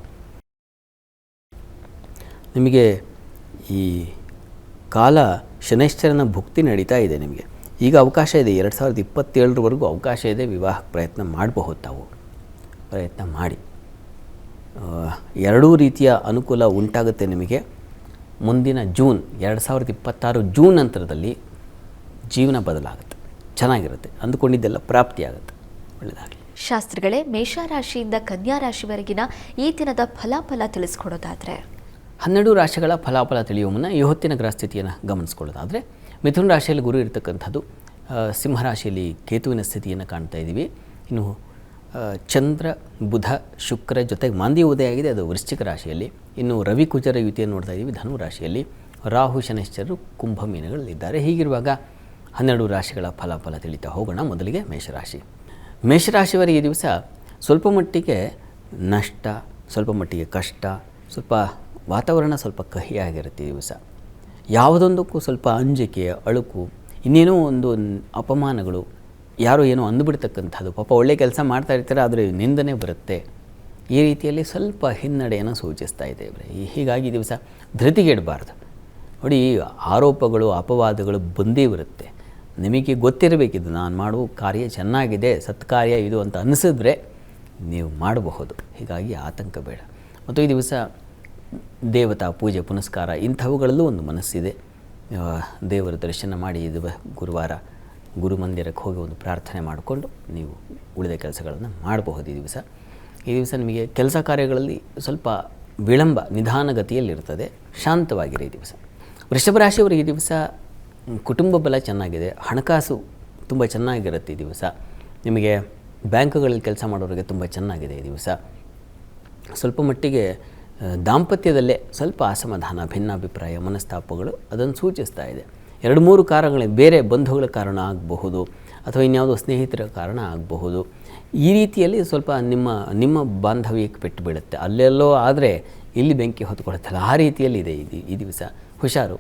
ನಿಮಗೆ ಈ ಕಾಲ ಶನೈಶ್ಚರನ ಭುಕ್ತಿ ನಡೀತಾ ಇದೆ. ನಿಮಗೆ ಈಗ ಅವಕಾಶ ಇದೆ, 2027ರವರೆಗೂ ಅವಕಾಶ ಇದೆ. ವಿವಾಹಕ್ಕೆ ಪ್ರಯತ್ನ ಮಾಡಬಹುದು, ತಾವು ಪ್ರಯತ್ನ ಮಾಡಿ. ಎರಡೂ ರೀತಿಯ ಅನುಕೂಲ ಉಂಟಾಗುತ್ತೆ ನಿಮಗೆ. ಮುಂದಿನ ಜೂನ್ 2026 ಜೂನ್ ನಂತರದಲ್ಲಿ ಜೀವನ ಬದಲಾಗುತ್ತೆ, ಚೆನ್ನಾಗಿರುತ್ತೆ, ಅಂದುಕೊಂಡಿದ್ದೆಲ್ಲ ಪ್ರಾಪ್ತಿಯಾಗುತ್ತೆ. ಒಳ್ಳೆಯದಾಗಲಿ. ಶಾಸ್ತ್ರಿಗಳೇ, ಮೇಷರಾಶಿಯಿಂದ ಕನ್ಯಾ ರಾಶಿವರೆಗಿನ ಈ ದಿನದ ಫಲಾಫಲ ತಿಳಿಸ್ಕೊಡೋದಾದರೆ? 12 ರಾಶಿಗಳ ಫಲಾಫಲ ತಿಳಿಯುವ ಮುನ್ನ ಈ ಹೊತ್ತಿನ ಗ್ರಹಸ್ಥಿತಿಯನ್ನು ಗಮನಿಸ್ಕೊಳ್ಳೋದಾದರೆ, ಮಿಥುನ ರಾಶಿಯಲ್ಲಿ ಗುರು ಇರತಕ್ಕಂಥದ್ದು, ಸಿಂಹರಾಶಿಯಲ್ಲಿ ಕೇತುವಿನ ಸ್ಥಿತಿಯನ್ನು ಕಾಣ್ತಾ ಇದ್ದೀವಿ. ಇನ್ನು ಚಂದ್ರ ಬುಧ ಶುಕ್ರ ಜೊತೆಗೆ ಮಾಂದಿ ಉದಯ ಆಗಿದೆ, ಅದು ವೃಶ್ಚಿಕ ರಾಶಿಯಲ್ಲಿ. ಇನ್ನು ರವಿ ಕುಜರ ಯುತಿಯನ್ನು ನೋಡ್ತಾ ಇದ್ದೀವಿ ಧನು ರಾಶಿಯಲ್ಲಿ. ರಾಹು ಶನೈಶ್ಚರರು ಕುಂಭ ಮೀನಗಳಲ್ಲಿದ್ದಾರೆ. ಹೀಗಿರುವಾಗ 12 ರಾಶಿಗಳ ಫಲಾಫಲ ತಿಳಿತಾ ಹೋಗೋಣ. ಮೊದಲಿಗೆ ಮೇಷರಾಶಿ. ಮೇಷರಾಶಿಯವರಿಗೆ ಈ ದಿವಸ ಸ್ವಲ್ಪ ಮಟ್ಟಿಗೆ ನಷ್ಟ, ಸ್ವಲ್ಪ ಮಟ್ಟಿಗೆ ಕಷ್ಟ, ಸ್ವಲ್ಪ ವಾತಾವರಣ ಸ್ವಲ್ಪ ಕಹಿಯಾಗಿರುತ್ತೆ ಈ ದಿವಸ. ಯಾವುದೊಂದಕ್ಕೂ ಸ್ವಲ್ಪ ಅಂಜಿಕೆ, ಅಳುಕು, ಇನ್ನೇನೋ ಒಂದು ಅಪಮಾನಗಳು, ಯಾರೋ ಏನೋ ಅಂದುಬಿಡ್ತಕ್ಕಂಥದ್ದು. ಪಾಪ ಒಳ್ಳೆ ಕೆಲಸ ಮಾಡ್ತಾ ಇರ್ತಾರೆ, ಆದರೆ ನಿಂದನೆ ಬರುತ್ತೆ. ಈ ರೀತಿಯಲ್ಲಿ ಸ್ವಲ್ಪ ಹಿನ್ನಡೆಯನ್ನು ಸೂಚಿಸ್ತಾ ಇದೆ. ಹೀಗಾಗಿ ಈ ದಿವಸ ಧೃತಿಗೆಡಬಾರ್ದು. ನೋಡಿ, ಆರೋಪಗಳು ಅಪವಾದಗಳು ಬಂದೇ ಬರುತ್ತೆ. ನಿಮಗೆ ಗೊತ್ತಿರಬೇಕಿದ್ದು, ನಾನು ಮಾಡುವ ಕಾರ್ಯ ಚೆನ್ನಾಗಿದೆ, ಸತ್ಕಾರ್ಯ ಇದು ಅಂತ ಅನಿಸಿದ್ರೆ ನೀವು ಮಾಡಬಹುದು. ಹೀಗಾಗಿ ಆತಂಕ ಬೇಡ. ಮತ್ತು ಈ ದಿವಸ ದೇವತಾ ಪೂಜೆ ಪುನಸ್ಕಾರ ಇಂಥವುಗಳಲ್ಲೂ ಒಂದು ಮನಸ್ಸಿದೆ. ದೇವರ ದರ್ಶನ ಮಾಡಿ, ಇದು ಗುರುವಾರ ಗುರುಮಂದಿರಕ್ಕೆ ಹೋಗಿ ಒಂದು ಪ್ರಾರ್ಥನೆ ಮಾಡಿಕೊಂಡು ನೀವು ಉಳಿದ ಕೆಲಸಗಳನ್ನು ಮಾಡಬಹುದು. ಈ ದಿವಸ ನಿಮಗೆ ಕೆಲಸ ಕಾರ್ಯಗಳಲ್ಲಿ ಸ್ವಲ್ಪ ವಿಳಂಬ, ನಿಧಾನಗತಿಯಲ್ಲಿರ್ತದೆ. ಶಾಂತವಾಗಿರಿ ಈ ದಿವಸ. ವೃಷಭ ರಾಶಿಯವರಿಗೆ ಈ ದಿವಸ ಕುಟುಂಬ ಬಲ ಚೆನ್ನಾಗಿದೆ, ಹಣಕಾಸು ತುಂಬ ಚೆನ್ನಾಗಿರುತ್ತೆ ಈ ದಿವಸ. ನಿಮಗೆ ಬ್ಯಾಂಕುಗಳಲ್ಲಿ ಕೆಲಸ ಮಾಡೋರಿಗೆ ತುಂಬ ಚೆನ್ನಾಗಿದೆ ಈ ದಿವಸ. ಸ್ವಲ್ಪ ಮಟ್ಟಿಗೆ ದಾಂಪತ್ಯದಲ್ಲೇ ಸ್ವಲ್ಪ ಅಸಮಾಧಾನ, ಭಿನ್ನಾಭಿಪ್ರಾಯ, ಮನಸ್ತಾಪಗಳು ಅದನ್ನು ಸೂಚಿಸ್ತಾ ಇದೆ. 2-3 ಕಾರಣಗಳು, ಬೇರೆ ಬಂಧುಗಳ ಕಾರಣ ಆಗಬಹುದು, ಅಥವಾ ಇನ್ಯಾವುದೋ ಸ್ನೇಹಿತರ ಕಾರಣ ಆಗಬಹುದು. ಈ ರೀತಿಯಲ್ಲಿ ಸ್ವಲ್ಪ ನಿಮ್ಮ ಬಾಂಧವ್ಯಕ್ಕೆ ಪೆಟ್ಟು ಬೀಳುತ್ತೆ. ಅಲ್ಲೆಲ್ಲೋ ಆದರೆ ಇಲ್ಲಿ ಬೆಂಕಿ ಹೊತ್ಕೊಡುತ್ತಲ್ಲ, ಆ ರೀತಿಯಲ್ಲಿ ಇದೆ ಈ ದಿವಸ. ಹುಷಾರು.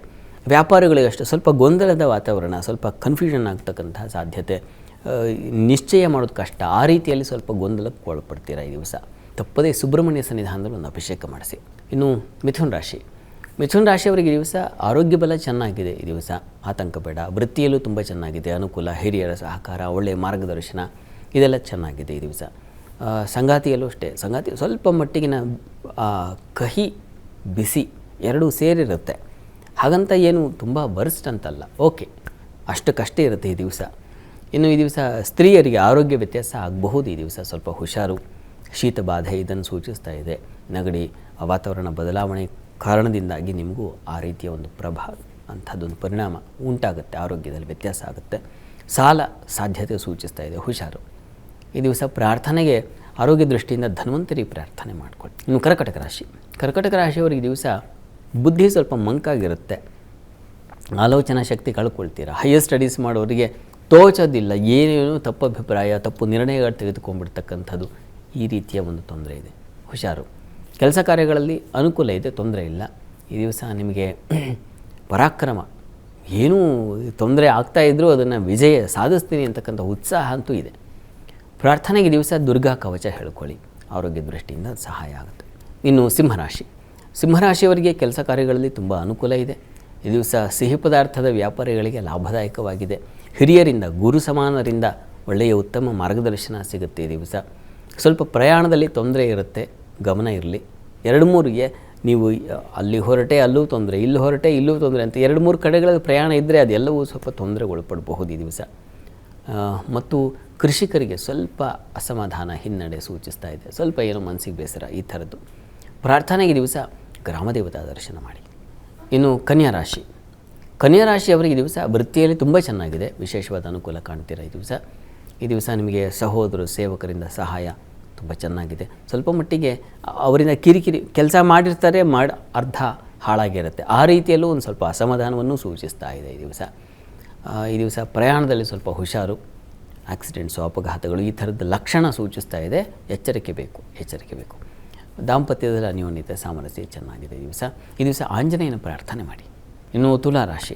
ವ್ಯಾಪಾರಿಗಳಿಗಷ್ಟೇ ಸ್ವಲ್ಪ ಗೊಂದಲದ ವಾತಾವರಣ, ಸ್ವಲ್ಪ ಕನ್ಫ್ಯೂಷನ್ ಆಗ್ತಕ್ಕಂತಹ ಸಾಧ್ಯತೆ, ನಿಶ್ಚಯ ಮಾಡೋದು ಕಷ್ಟ, ಆ ರೀತಿಯಲ್ಲಿ ಸ್ವಲ್ಪ ಗೊಂದಲಕ್ಕೆ ಒಳಪಡ್ತೀರಾ ಈ ದಿವಸ. ತಪ್ಪದೇ ಸುಬ್ರಹ್ಮಣ್ಯ ಸನ್ನಿಧಾನದಲ್ಲಿ ಒಂದು ಅಭಿಷೇಕ ಮಾಡಿಸಿ. ಇನ್ನು ಮಿಥುನ ರಾಶಿ. ಮಿಥುನ ರಾಶಿಯವರಿಗೆ ಈ ದಿವಸ ಆರೋಗ್ಯ ಬಲ ಚೆನ್ನಾಗಿದೆ. ಈ ದಿವಸ ಆತಂಕ ಬೇಡ. ವೃತ್ತಿಯಲ್ಲೂ ತುಂಬ ಚೆನ್ನಾಗಿದೆ, ಅನುಕೂಲ, ಹಿರಿಯರ ಸಹಕಾರ, ಒಳ್ಳೆಯ ಮಾರ್ಗದರ್ಶನ ಇದೆಲ್ಲ ಚೆನ್ನಾಗಿದೆ ಈ ದಿವಸ. ಸಂಗಾತಿಯಲ್ಲೂ ಅಷ್ಟೇ, ಸಂಗಾತಿ ಸ್ವಲ್ಪ ಮಟ್ಟಿಗಿನ ಕಹಿ ಬಿಸಿ ಎರಡೂ ಸೇರಿರುತ್ತೆ. ಹಾಗಂತ ಏನು ತುಂಬ ಬರ್ಸ್ಟ್ ಅಂತಲ್ಲ, ಓಕೆ, ಅಷ್ಟಕ್ಕಷ್ಟೇ ಇರುತ್ತೆ ಈ ದಿವಸ. ಇನ್ನು ಈ ದಿವಸ ಸ್ತ್ರೀಯರಿಗೆ ಆರೋಗ್ಯ ವ್ಯತ್ಯಾಸ ಆಗಬಹುದು. ಈ ದಿವಸ ಸ್ವಲ್ಪ ಹುಷಾರು. ಶೀತ ಬಾಧೆ ಇದನ್ನು ಸೂಚಿಸ್ತಾ ಇದೆ. ನೆಗಡಿ, ವಾತಾವರಣ ಬದಲಾವಣೆ ಕಾರಣದಿಂದಾಗಿ ನಿಮಗೂ ಆ ರೀತಿಯ ಒಂದು ಪ್ರಭಾವ, ಅಂಥದ್ದೊಂದು ಪರಿಣಾಮ ಉಂಟಾಗುತ್ತೆ, ಆರೋಗ್ಯದಲ್ಲಿ ವ್ಯತ್ಯಾಸ ಆಗುತ್ತೆ. ಸಾಲ ಸಾಧ್ಯತೆ ಸೂಚಿಸ್ತಾ ಇದೆ, ಹುಷಾರು. ಈ ದಿವಸ ಪ್ರಾರ್ಥನೆಗೆ ಆರೋಗ್ಯ ದೃಷ್ಟಿಯಿಂದ ಧನ್ವಂತರಿ ಪ್ರಾರ್ಥನೆ ಮಾಡಿಕೊಳ್ಳಿ. ಇನ್ನು ಕರ್ಕಟಕ ರಾಶಿ. ಕರ್ಕಟಕ ರಾಶಿಯವರಿಗೆ ಈ ದಿವಸ ಬುದ್ಧಿ ಸ್ವಲ್ಪ ಮಂಕಾಗಿರುತ್ತೆ, ಆಲೋಚನಾ ಶಕ್ತಿ ಕಳ್ಕೊಳ್ತೀರಾ. ಹೈಯರ್ ಸ್ಟಡೀಸ್ ಮಾಡೋರಿಗೆ ತೋಚೋದಿಲ್ಲ, ಏನೇನು ತಪ್ಪು ಅಭಿಪ್ರಾಯ, ತಪ್ಪು ನಿರ್ಣಯಗಳು ತೆಗೆದುಕೊಂಡ್ಬಿಡ್ತಕ್ಕಂಥದ್ದು, ಈ ರೀತಿಯ ಒಂದು ತೊಂದರೆ ಇದೆ, ಹುಷಾರು. ಕೆಲಸ ಕಾರ್ಯಗಳಲ್ಲಿ ಅನುಕೂಲ ಇದೆ, ತೊಂದರೆ ಇಲ್ಲ. ಈ ದಿವಸ ನಿಮಗೆ ಪರಾಕ್ರಮ, ಏನೂ ತೊಂದರೆ ಆಗ್ತಾಯಿದ್ರೂ ಅದನ್ನು ವಿಜಯ ಸಾಧಿಸ್ತೀನಿ ಅಂತಕ್ಕಂಥ ಉತ್ಸಾಹ ಅಂತೂ ಇದೆ. ಪ್ರಾರ್ಥನೆಗೆ ದಿವಸ ದುರ್ಗಾ ಕವಚ ಹೇಳ್ಕೊಳ್ಳಿ, ಆರೋಗ್ಯ ದೃಷ್ಟಿಯಿಂದ ಸಹಾಯ ಆಗುತ್ತೆ. ಇನ್ನು ಸಿಂಹರಾಶಿ. ಸಿಂಹರಾಶಿಯವರಿಗೆ ಕೆಲಸ ಕಾರ್ಯಗಳಲ್ಲಿ ತುಂಬ ಅನುಕೂಲ ಇದೆ. ಈ ದಿವಸ ಸಿಹಿ ಪದಾರ್ಥದ ವ್ಯಾಪಾರಿಗಳಿಗೆ ಲಾಭದಾಯಕವಾಗಿದೆ. ಹಿರಿಯರಿಂದ, ಗುರು ಸಮಾನರಿಂದ ಒಳ್ಳೆಯ ಉತ್ತಮ ಮಾರ್ಗದರ್ಶನ ಸಿಗುತ್ತೆ ಈ ದಿವಸ. ಸ್ವಲ್ಪ ಪ್ರಯಾಣದಲ್ಲಿ ತೊಂದರೆ ಇರುತ್ತೆ, ಗಮನ ಇರಲಿ. 2-3ಗೆ ನೀವು ಅಲ್ಲಿ ಹೊರಟೆ ಅಲ್ಲೂ ತೊಂದರೆ, ಇಲ್ಲಿ ಹೊರಟೆ ಇಲ್ಲೂ ತೊಂದರೆ ಅಂತ 2-3 ಕಡೆಗಳಲ್ಲಿ ಪ್ರಯಾಣ ಇದ್ದರೆ ಅದೆಲ್ಲವೂ ಸ್ವಲ್ಪ ತೊಂದರೆಗೊಳಪಡಬಹುದು ಈ ದಿವಸ. ಮತ್ತು ಕೃಷಿಕರಿಗೆ ಸ್ವಲ್ಪ ಅಸಮಾಧಾನ, ಹಿನ್ನಡೆ ಸೂಚಿಸ್ತಾ ಇದೆ. ಸ್ವಲ್ಪ ಏನೋ ಮನಸ್ಸಿಗೆ ಬೇಸರ, ಈ ಥರದ್ದು. ಪ್ರಾರ್ಥನೆಗೆ ದಿವಸ ಗ್ರಾಮದೇವತಾ ದರ್ಶನ ಮಾಡಿ. ಇನ್ನು ಕನ್ಯಾ ರಾಶಿ. ಕನ್ಯಾ ರಾಶಿಯವರಿಗೆ ಈ ದಿವಸ ವೃತ್ತಿಯಲ್ಲಿ ತುಂಬ ಚೆನ್ನಾಗಿದೆ, ವಿಶೇಷವಾದ ಅನುಕೂಲ ಕಾಣ್ತೀರಾ ಈ ದಿವಸ. ಈ ದಿವಸ ನಿಮಗೆ ಸಹೋದರ ಸೇವಕರಿಂದ ಸಹಾಯ ತುಂಬ ಚೆನ್ನಾಗಿದೆ. ಸ್ವಲ್ಪ ಮಟ್ಟಿಗೆ ಅವರಿಂದ ಕಿರಿಕಿರಿ ಕೆಲಸ ಮಾಡಿರ್ತಾರೆ, ಅರ್ಧ ಹಾಳಾಗಿರುತ್ತೆ, ಆ ರೀತಿಯಲ್ಲೂ ಒಂದು ಸ್ವಲ್ಪ ಅಸಮಾಧಾನವನ್ನು ಸೂಚಿಸ್ತಾ ಇದೆ ಈ ದಿವಸ. ಈ ದಿವಸ ಪ್ರಯಾಣದಲ್ಲಿ ಸ್ವಲ್ಪ ಹುಷಾರು. ಆಕ್ಸಿಡೆಂಟ್ಸು, ಅಪಘಾತಗಳು ಈ ಥರದ ಲಕ್ಷಣ ಸೂಚಿಸ್ತಾ ಇದೆ, ಎಚ್ಚರಿಕೆ ಬೇಕು. ದಾಂಪತ್ಯದಲ್ಲಿ ಅನ್ಯೋನ್ಯತೆ, ಸಾಮರಸ್ಯ ಚೆನ್ನಾಗಿದೆ ಈ ದಿವಸ. ಈ ದಿವಸ ಆಂಜನೇಯನ ಪ್ರಾರ್ಥನೆ ಮಾಡಿ. ಇನ್ನು ತುಲಾರಾಶಿ.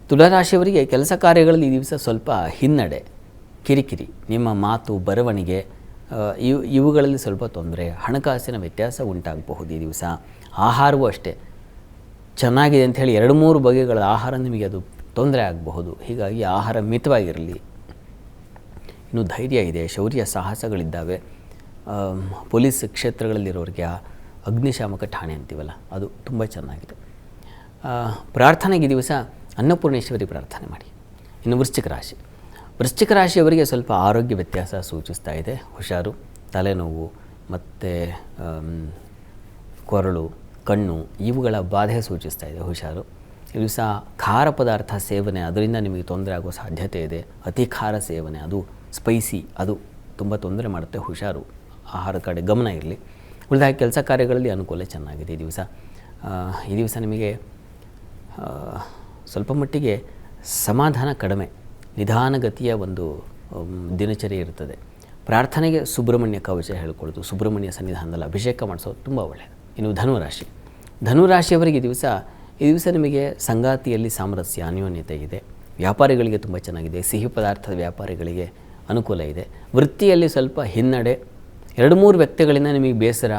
ತುಲಾರಾಶಿಯವರಿಗೆ ಕೆಲಸ ಕಾರ್ಯಗಳಲ್ಲಿ ಈ ದಿವಸ ಸ್ವಲ್ಪ ಹಿನ್ನಡೆ, ಕಿರಿಕಿರಿ, ನಿಮ್ಮ ಮಾತು, ಬರವಣಿಗೆ ಇವುಗಳಲ್ಲಿ ಸ್ವಲ್ಪ ತೊಂದರೆ, ಹಣಕಾಸಿನ ವ್ಯತ್ಯಾಸ ಉಂಟಾಗಬಹುದು ಈ ದಿವಸ. ಆಹಾರವೂ ಅಷ್ಟೇ ಚೆನ್ನಾಗಿದೆ ಅಂಥೇಳಿ 2-3 ಬಗೆಗಳ ಆಹಾರ ನಿಮಗೆ ಅದು ತೊಂದರೆ ಆಗಬಹುದು. ಹೀಗಾಗಿ ಆಹಾರ ಮಿತವಾಗಿರಲಿ. ಇನ್ನು ಧೈರ್ಯ ಇದೆ, ಶೌರ್ಯ ಸಾಹಸಗಳಿದ್ದಾವೆ. ಪೊಲೀಸ್ ಕ್ಷೇತ್ರಗಳಲ್ಲಿರೋರಿಗೆ ಅಗ್ನಿಶಾಮಕ ಠಾಣೆ ಅಂತೀವಲ್ಲ, ಅದು ತುಂಬ ಚೆನ್ನಾಗಿದೆ. ಪ್ರಾರ್ಥನೆಗೆ ದಿವಸ ಅನ್ನಪೂರ್ಣೇಶ್ವರಿ ಪ್ರಾರ್ಥನೆ ಮಾಡಿ. ಇನ್ನು ವೃಶ್ಚಿಕ ರಾಶಿಯವರಿಗೆ ಸ್ವಲ್ಪ ಆರೋಗ್ಯ ವ್ಯತ್ಯಾಸ ಸೂಚಿಸ್ತಾ ಇದೆ, ಹುಷಾರು. ತಲೆನೋವು ಮತ್ತು ಕೊರಳು, ಕಣ್ಣು ಇವುಗಳ ಬಾಧೆ ಸೂಚಿಸ್ತಾ ಇದೆ, ಹುಷಾರು. ಈ ದಿವಸ ಖಾರ ಪದಾರ್ಥ ಸೇವನೆ, ಅದರಿಂದ ನಿಮಗೆ ತೊಂದರೆ ಆಗೋ ಸಾಧ್ಯತೆ ಇದೆ. ಅತಿ ಖಾರ ಸೇವನೆ, ಅದು ಸ್ಪೈಸಿ, ಅದು ತುಂಬ ತೊಂದರೆ ಮಾಡುತ್ತೆ, ಹುಷಾರು. ಆಹಾರ ಕಡೆ ಗಮನ ಇರಲಿ. ಉಳಿದ ಕೆಲಸ ಕಾರ್ಯಗಳಲ್ಲಿ ಅನುಕೂಲ ಚೆನ್ನಾಗಿದೆ ಈ ದಿವಸ. ಈ ದಿವಸ ನಿಮಗೆ ಸ್ವಲ್ಪ ಮಟ್ಟಿಗೆ ಸಮಾಧಾನ ಕಡಿಮೆ, ನಿಧಾನಗತಿಯ ಒಂದು ದಿನಚರಿ ಇರ್ತದೆ. ಪ್ರಾರ್ಥನೆಗೆ ಸುಬ್ರಹ್ಮಣ್ಯ ಕವಚ ಹೇಳ್ಕೊಳ್ಳೋದು, ಸುಬ್ರಹ್ಮಣ್ಯ ಸನ್ನಿಧಾನದಲ್ಲಿ ಅಭಿಷೇಕ ಮಾಡಿಸೋದು ತುಂಬ ಒಳ್ಳೆಯದು. ಇನ್ನು ಧನುರಾಶಿಯವರಿಗೆ ಈ ದಿವಸ ನಿಮಗೆ ಸಂಗಾತಿಯಲ್ಲಿ ಸಾಮರಸ್ಯ, ಅನ್ಯೋನ್ಯತೆ ಇದೆ. ವ್ಯಾಪಾರಿಗಳಿಗೆ ತುಂಬ ಚೆನ್ನಾಗಿದೆ. ಸಿಹಿ ಪದಾರ್ಥದ ವ್ಯಾಪಾರಿಗಳಿಗೆ ಅನುಕೂಲ ಇದೆ. ವೃತ್ತಿಯಲ್ಲಿ ಸ್ವಲ್ಪ ಹಿನ್ನಡೆ, 2-3 ವ್ಯಕ್ತಿಗಳಿಂದ ನಿಮಗೆ ಬೇಸರ,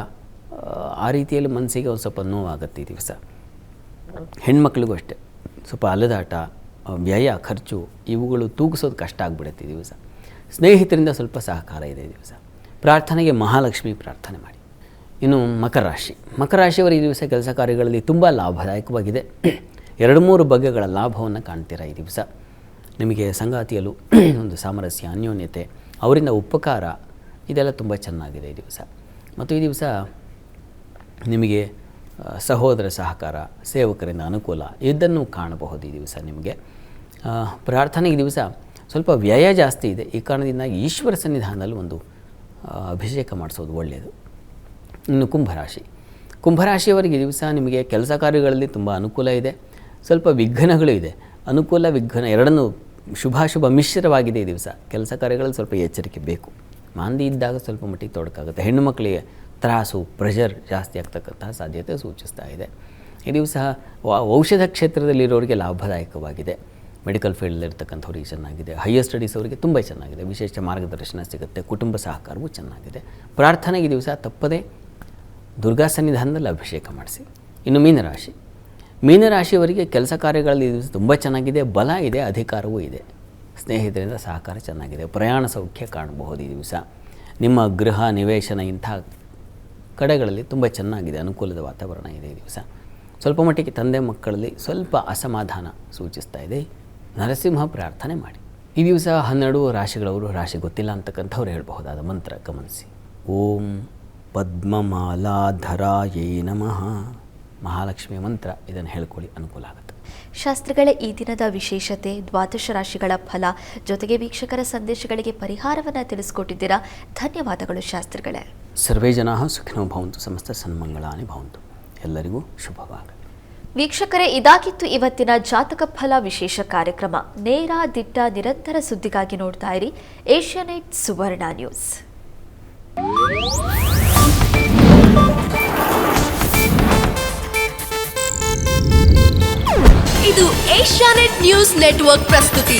ಆ ರೀತಿಯಲ್ಲಿ ಮನಸ್ಸಿಗೆ ಒಂದು ಸ್ವಲ್ಪ ನೋವಾಗುತ್ತೆ ಈ ದಿವಸ. ಹೆಣ್ಮಕ್ಳಿಗೂ ಅಷ್ಟೇ ಸ್ವಲ್ಪ ಅಲೆದಾಟ, ವ್ಯಯ, ಖರ್ಚು ಇವುಗಳು ತೂಗಿಸೋದು ಕಷ್ಟ ಆಗಿಬಿಡುತ್ತೆ ಈ ದಿವಸ. ಸ್ನೇಹಿತರಿಂದ ಸ್ವಲ್ಪ ಸಹಕಾರ ಇದೆ ಈ ದಿವಸ. ಪ್ರಾರ್ಥನೆಗೆ ಮಹಾಲಕ್ಷ್ಮಿ ಪ್ರಾರ್ಥನೆ ಮಾಡಿ. ಇನ್ನು ಮಕರ ರಾಶಿಯವರು ಈ ದಿವಸ ಕೆಲಸ ಕಾರ್ಯಗಳಲ್ಲಿ ತುಂಬ ಲಾಭದಾಯಕವಾಗಿದೆ. 2-3 ಬಗೆಗಳ ಲಾಭವನ್ನು ಕಾಣ್ತೀರಾ ಈ ದಿವಸ. ನಿಮಗೆ ಸಂಗಾತಿಯಲ್ಲೂ ಒಂದು ಸಾಮರಸ್ಯ, ಅನ್ಯೋನ್ಯತೆ, ಅವರಿಂದ ಉಪಕಾರ ಇದೆಲ್ಲ ತುಂಬ ಚೆನ್ನಾಗಿದೆ ಈ ದಿವಸ. ಮತ್ತು ಈ ದಿವಸ ನಿಮಗೆ ಸಹೋದರ ಸಹಕಾರ, ಸೇವಕರಿಂದ ಅನುಕೂಲ ಇದನ್ನು ಕಾಣಬಹುದು ಈ ದಿವಸ ನಿಮಗೆ. ಪ್ರಾರ್ಥನೆಗೆ ದಿವಸ ಸ್ವಲ್ಪ ವ್ಯಯ ಜಾಸ್ತಿ ಇದೆ. ಈ ಕಾರಣದಿಂದ ಈಶ್ವರ ಸನ್ನಿಧಾನದಲ್ಲಿ ಒಂದು ಅಭಿಷೇಕ ಮಾಡಿಸೋದು ಒಳ್ಳೆಯದು. ಇನ್ನು ಕುಂಭರಾಶಿಯವರಿಗೆ ಈ ದಿವಸ ನಿಮಗೆ ಕೆಲಸ ಕಾರ್ಯಗಳಲ್ಲಿ ತುಂಬ ಅನುಕೂಲ ಇದೆ. ಸ್ವಲ್ಪ ವಿಘ್ನಗಳು ಇದೆ. ಅನುಕೂಲ, ವಿಘ್ನ ಎರಡನ್ನೂ ಶುಭಾಶುಭ ಮಿಶ್ರವಾಗಿದೆ ಈ ದಿವಸ. ಕೆಲಸ ಕಾರ್ಯಗಳಲ್ಲಿ ಸ್ವಲ್ಪ ಎಚ್ಚರಿಕೆ ಬೇಕು. ಮಾಂದಿ ಇದ್ದಾಗ ಸ್ವಲ್ಪ ಮಟ್ಟಿಗೆ ತೊಡಕಾಗುತ್ತೆ. ಹೆಣ್ಣು ಮಕ್ಕಳಿಗೆ ತ್ರಾಸು, ಪ್ರೆಷರ್ ಜಾಸ್ತಿ ಆಗ್ತಕ್ಕಂತಹ ಸಾಧ್ಯತೆ ಸೂಚಿಸ್ತಾ ಇದೆ. ಈ ದಿವಸ ಔಷಧ ಕ್ಷೇತ್ರದಲ್ಲಿರೋರಿಗೆ ಲಾಭದಾಯಕವಾಗಿದೆ. ಮೆಡಿಕಲ್ ಫೀಲ್ಡಲ್ಲಿರ್ತಕ್ಕಂಥವ್ರಿಗೆ ಚೆನ್ನಾಗಿದೆ. ಹೈಯರ್ ಸ್ಟಡೀಸ್ ಅವರಿಗೆ ತುಂಬ ಚೆನ್ನಾಗಿದೆ. ವಿಶೇಷ ಮಾರ್ಗದರ್ಶನ ಸಿಗುತ್ತೆ. ಕುಟುಂಬ ಸಹಕಾರವೂ ಚೆನ್ನಾಗಿದೆ. ಪ್ರಾರ್ಥನೆಗೆ ಈ ದಿವಸ ತಪ್ಪದೇ ದುರ್ಗಾ ಸನ್ನಿಧಾನದಲ್ಲಿ ಅಭಿಷೇಕ ಮಾಡಿಸಿ. ಇನ್ನು ಮೀನರಾಶಿಯವರಿಗೆ ಕೆಲಸ ಕಾರ್ಯಗಳಲ್ಲಿ ಈ ದಿವಸ ತುಂಬ ಚೆನ್ನಾಗಿದೆ. ಬಲ ಇದೆ, ಅಧಿಕಾರವೂ ಇದೆ. ಸ್ನೇಹಿತರಿಂದ ಸಹಕಾರ ಚೆನ್ನಾಗಿದೆ. ಪ್ರಯಾಣ ಸೌಖ್ಯ ಕಾಣಬಹುದು ಈ ದಿವಸ. ನಿಮ್ಮ ಗೃಹ ನಿವೇಶನ ಇಂಥ ಕಡೆಗಳಲ್ಲಿ ತುಂಬ ಚೆನ್ನಾಗಿದೆ. ಅನುಕೂಲದ ವಾತಾವರಣ ಇದೆ ಈ ದಿವಸ. ಸ್ವಲ್ಪ ಮಟ್ಟಿಗೆ ತಂದೆ ಮಕ್ಕಳಲ್ಲಿ ಸ್ವಲ್ಪ ಅಸಮಾಧಾನ ಸೂಚಿಸ್ತಾ ಇದೆ. ನರಸಿಂಹ ಪ್ರಾರ್ಥನೆ ಮಾಡಿ. ಈ ದಿವಸ 12 ರಾಶಿಗಳವರು, ರಾಶಿ ಗೊತ್ತಿಲ್ಲ ಅಂತಕ್ಕಂಥವ್ರು ಹೇಳಬಹುದಾದ ಮಂತ್ರ ಗಮನಿಸಿ. ಓಂ ಪದ್ಮಮಾಲಾಧರಾಯೇ ನಮಃ. ಮಹಾಲಕ್ಷ್ಮಿಯ ಮಂತ್ರ, ಇದನ್ನು ಹೇಳ್ಕೊಳ್ಳಿ, ಅನುಕೂಲ ಆಗುತ್ತೆ. ಶಾಸ್ತ್ರಿಗಳೇ, ಈ ದಿನದ ವಿಶೇಷತೆ, ದ್ವಾದಶ ರಾಶಿಗಳ ಫಲ ಜೊತೆಗೆ ವೀಕ್ಷಕರ ಸಂದೇಶಗಳಿಗೆ ಪರಿಹಾರವನ್ನು ತಿಳಿಸ್ಕೊಟ್ಟಿದ್ದೀರಾ. ಧನ್ಯವಾದಗಳು ಶಾಸ್ತ್ರಿಗಳೇ. ಸರ್ವೇ ಜನಾಃ ಸುಖಿನೋ ಭವಂತು, ಸಮಸ್ತ ಸನ್ಮಂಗಳಾನಿ ಭವಂತು. ಎಲ್ಲರಿಗೂ ಶುಭವಾಗಲಿ. ವೀಕ್ಷಕರೇ, ಇದಾಗಿತ್ತು ಇವತ್ತಿನ ಜಾತಕ ಫಲ ವಿಶೇಷ ಕಾರ್ಯಕ್ರಮ. ನೇರ, ದಿಟ್ಟ, ನಿರಂತರ ಸುದ್ದಿಗಾಗಿ ನೋಡ್ತಾ ಇರಿ ಏಷ್ಯಾನೆಟ್ ಸುವರ್ಣ ನ್ಯೂಸ್. ಇದು ಏಷ್ಯಾನೆಟ್ ನ್ಯೂಸ್ ನೆಟ್ವರ್ಕ್ ಪ್ರಸ್ತುತಿ.